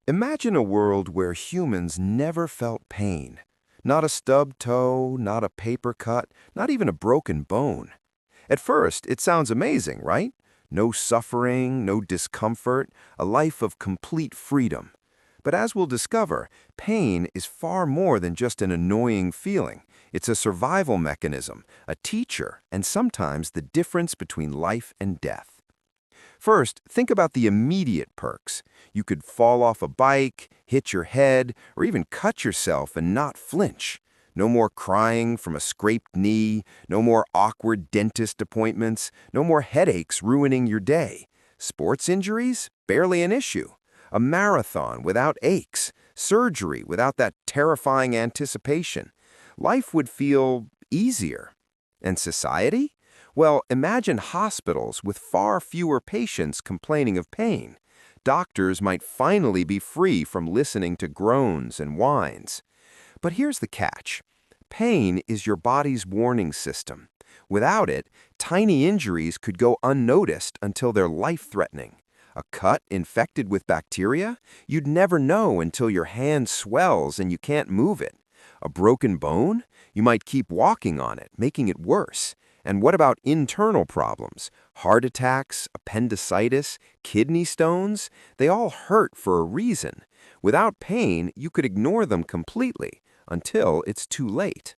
Imagine a world where humans never felt pain. Not a stubbed toe, not a paper cut, not even a broken bone. At first, it sounds amazing, right? No suffering, no discomfort, a life of complete freedom. But as we'll discover, pain is far more than just an annoying feeling. It's a survival mechanism, a teacher, and sometimes the difference between life and death. First, think about the immediate perks. You could fall off a bike, hit your head, or even cut yourself and not flinch. No more crying from a scraped knee, no more awkward dentist appointments, no more headaches ruining your day. Sports injuries? Barely an issue. A marathon without aches, surgery without that terrifying anticipation. Life would feel easier. And society? Well, imagine hospitals with far fewer patients complaining of pain. Doctors might finally be free from listening to groans and whines. But here's the catch. Pain is your body's warning system. Without it, tiny injuries could go unnoticed until they're life-threatening. A cut infected with bacteria? You'd never know until your hand swells and you can't move it. A broken bone? You might keep walking on it, making it worse. And what about internal problems? Heart attacks, appendicitis, kidney stones? They all hurt for a reason. Without pain, you could ignore them completely until it's too late.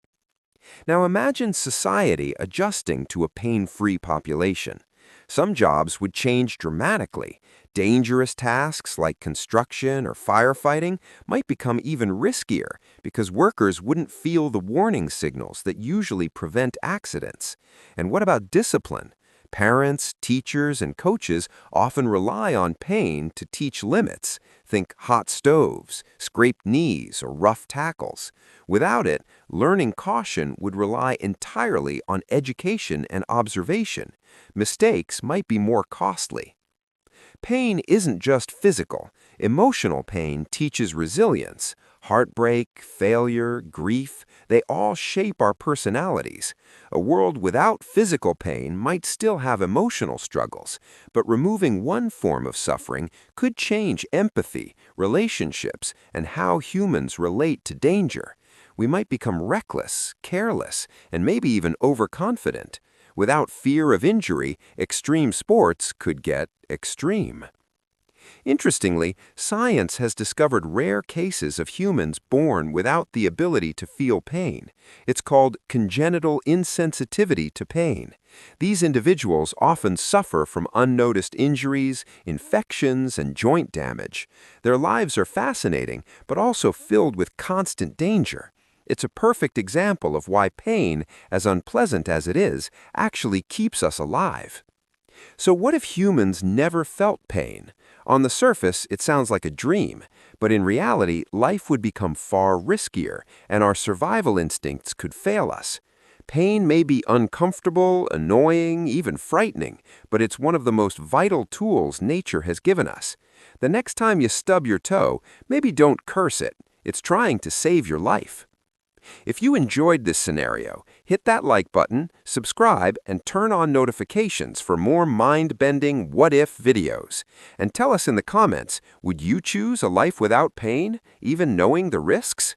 Now imagine society adjusting to a pain-free population. Some jobs would change dramatically. Dangerous tasks like construction or firefighting might become even riskier because workers wouldn't feel the warning signals that usually prevent accidents. And what about discipline? Parents, teachers, and coaches often rely on pain to teach limits. Think hot stoves, scraped knees, or rough tackles. Without it, learning caution would rely entirely on education and observation. Mistakes might be more costly. Pain isn't just physical. Emotional pain teaches resilience. Heartbreak, failure, grief, they all shape our personalities. A world without physical pain might still have emotional struggles, but removing one form of suffering could change empathy, relationships, and how humans relate to danger. We might become reckless, careless, and maybe even overconfident. Without fear of injury, extreme sports could get extreme. Interestingly, science has discovered rare cases of humans born without the ability to feel pain. It's called congenital insensitivity to pain. These individuals often suffer from unnoticed injuries, infections, and joint damage. Their lives are fascinating, but also filled with constant danger. It's a perfect example of why pain, as unpleasant as it is, actually keeps us alive. So what if humans never felt pain? On the surface, it sounds like a dream, but in reality, life would become far riskier, and our survival instincts could fail us. Pain may be uncomfortable, annoying, even frightening, but it's one of the most vital tools nature has given us. The next time you stub your toe, maybe don't curse it. It's trying to save your life. If you enjoyed this scenario, hit that like button, subscribe, and turn on notifications for more mind-bending what-if videos. And tell us in the comments, would you choose a life without pain, even knowing the risks?